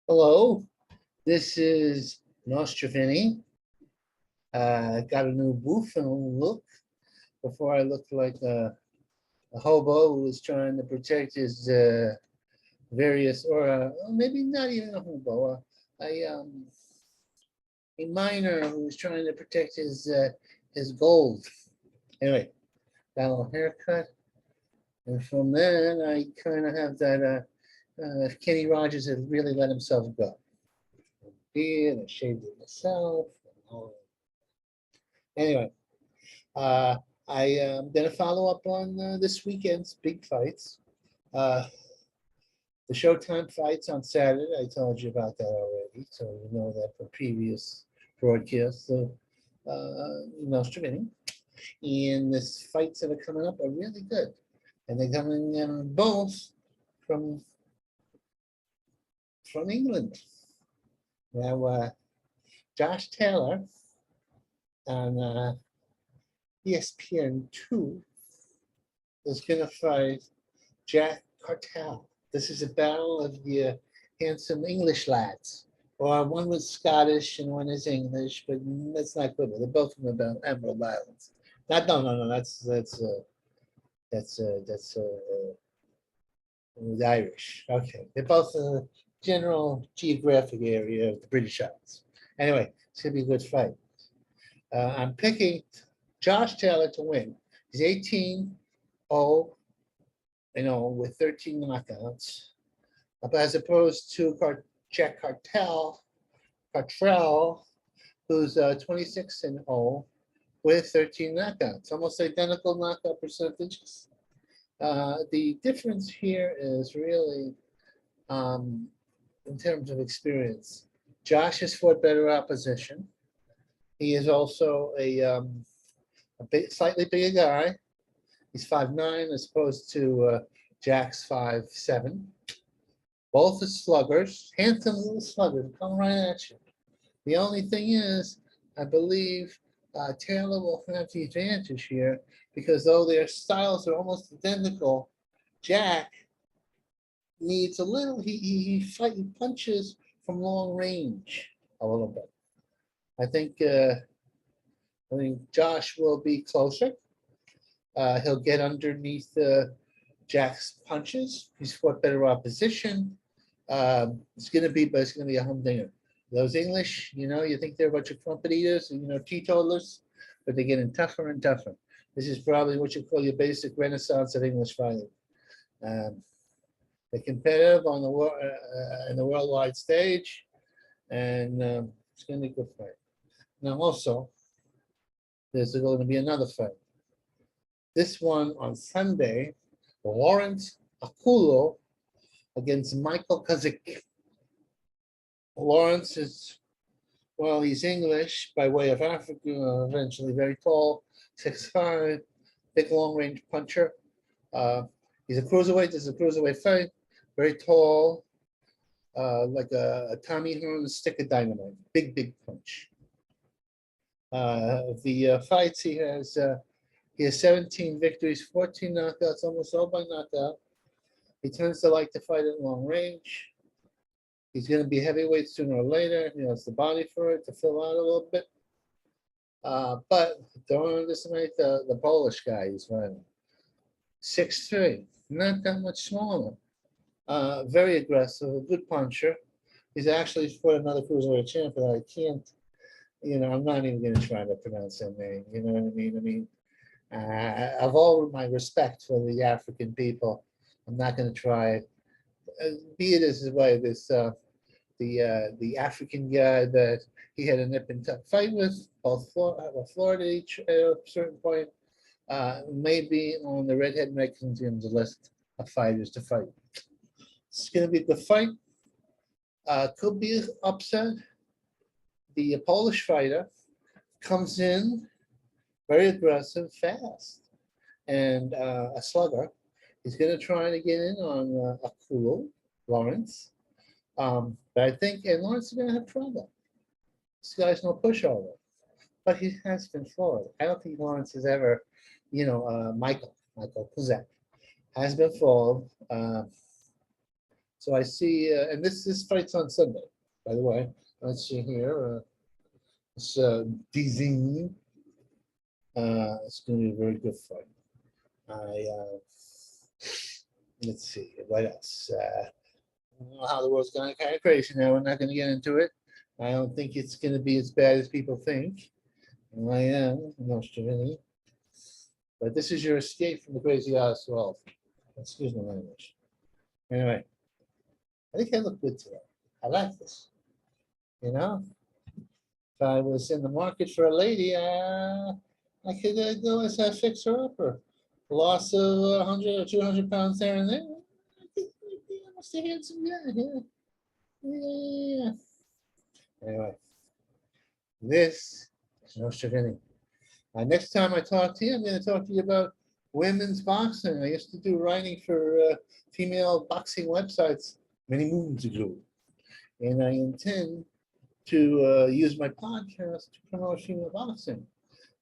Hello, this is Nostrovini. Got a new booth and a new look. Before I looked like a hobo who was trying to protect his various, or maybe not even a hobo, a miner who was trying to protect his gold. Anyway, got a little haircut, and from then I kind of have that. Kenny Rogers had really let himself go. Beard, I shaved it myself. Anyway, uh, I am going to follow up on this weekend's big fights. Uh, the Showtime fights on Saturday, I told you about that already, so you know that from previous broadcasts. So, streaming. And the fights that are coming up are really good. And they're coming both from England. Now, Josh Taylor on ESPN2 is going to fight Jack Cartel. This is a battle of the handsome English lads. Or one was Scottish and one is English, but that's not good. They're both from the Emerald Islands. No. That's Irish. Okay, they're both general geographic area of the British Isles. Anyway, it's gonna be a good fight. I'm picking Josh Taylor to win. He's 18-0, with 13 knockouts, as opposed to Jack Cartel, who's 26-0 with 13 knockouts, almost identical knockout percentages. The difference here is really in terms of experience. Josh has fought better opposition. He is also a slightly bigger guy. He's 5'9" as opposed to Jack's 5'7". Both are sluggers, handsome little sluggers, come right at you. The only thing is, I believe Taylor will have the advantage here because though their styles are almost identical, Jack needs a little, he punches from long range a little bit. I think Josh will be closer. He'll get underneath Jack's punches. He's fought better opposition. It's going to be a humdinger. Those English, you think they're a bunch of trumpet eaters, teetotalers, but they're getting tougher and tougher. This is probably what you call your basic renaissance of English fighting. They're competitive on in the worldwide stage, and it's going to be a good fight. Now, also, there's going to be another fight. This one on Sunday, Lawrence Akulo against Michael Kazik. Lawrence is, he's English by way of Africa, eventually very tall, 6'5", big long-range puncher. He's a cruiserweight. This is a cruiserweight fight. Very tall, like a Tommy Hearn stick of dynamite. Big punch. The fights he has 17 victories, 14 knockouts, almost all by knockout. He tends to like to fight at long range. He's going to be heavyweight sooner or later. He has the body for it to fill out a little bit. But don't underestimate the Polish guy he's fighting. 6'3", not that much smaller. Very aggressive, a good puncher. He's actually fought another cruiserweight champ, but I can't, I'm not even going to try to pronounce that name. You know what I mean? Of all my respect for the African people, I'm not going to try. Be it as his way, the African guy that he had a nip and tuck fight with, both Florida each at a certain point, maybe on the redhead Mexicans list of fighters to fight. It's going to be a good fight. Could be an upset. The Polish fighter comes in very aggressive, fast, and a slugger. He's going to try to get in on Akulo, Lawrence. But I think, and Lawrence is going to have trouble. This guy's no pushover, but he has been flawed. I don't think Lawrence has ever, Michael Kuzak has been flawed. So I see, and this fight's on Sunday, by the way. Let's see here. It's Dizine. It's going to be a very good fight. Let's see what else. I don't know how the world's going to kind of crazy now. We're not going to get into it. I don't think it's going to be as bad as people think. And I am, no, really. But this is your escape from the crazy house world. Excuse my language. Anyway, I think I look good today. I like this. You know, if I was in the market for a lady, I could go as a fixer-upper. Loss of 100 or 200 pounds there and there. I think I must have had some good. Yeah. Anyway, this is no Shavini. Next time I talk to you, I'm going to talk to you about women's boxing. I used to do writing for female boxing websites many moons ago. And I intend to use my podcast to promote female boxing.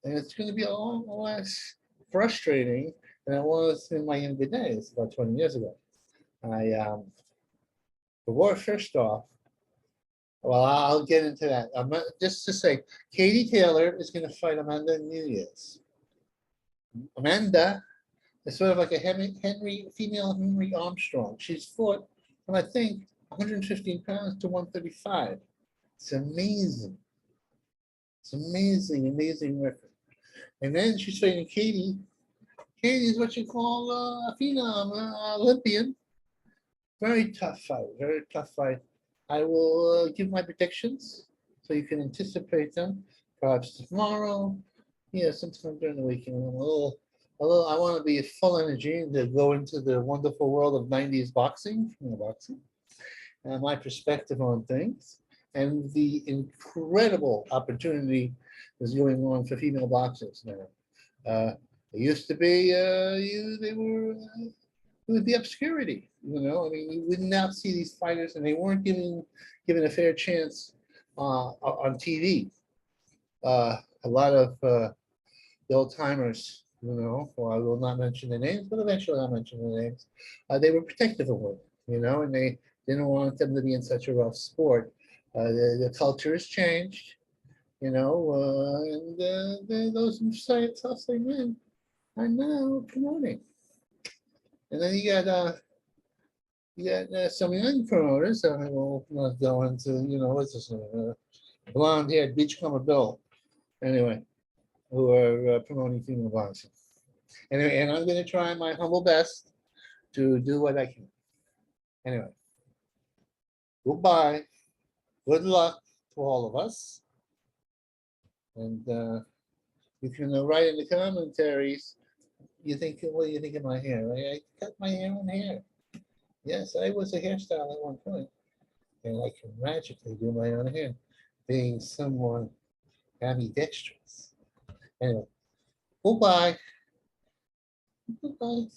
And it's going to be a lot less frustrating than it was in my younger days, about 20 years ago. First off, well, I'll get into that. Just to say, Katie Taylor is going to fight Amanda Nunes. Amanda is sort of like a female Henry Armstrong. She's fought from, I think, 115 pounds to 135. It's amazing. It's amazing, amazing record. And then she's fighting Katie. Katie is what you call a phenom, Olympian. Very tough fight, very tough fight. I will give my predictions so you can anticipate them. Perhaps tomorrow, sometime during the weekend. I want to be full energy to go into the wonderful world of 90s boxing, and my perspective on things, and the incredible opportunity is going on for female boxers now. It used to be it would be obscurity, I mean, we would not see these fighters, and they weren't given a fair chance on TV. A lot of the old timers, well, I will not mention their names, but eventually I'll mention their names. They were protective of women, and they didn't want them to be in such a rough sport. The culture has changed, and those who say it's tough men are now promoting. And then you got some young promoters. I will not go into, what's this name? Blonde-haired Beachcomber Bill. Anyway, who are promoting female boxing. Anyway, and I'm going to try my humble best to do what I can. Anyway, goodbye. Good luck to all of us. And you can write in the commentaries. What do you think of my hair? I cut my hair on hair. Yes, I was a hairstyle at one point, and I can magically do my own hair, being someone ambidextrous. Anyway, goodbye. Goodbye.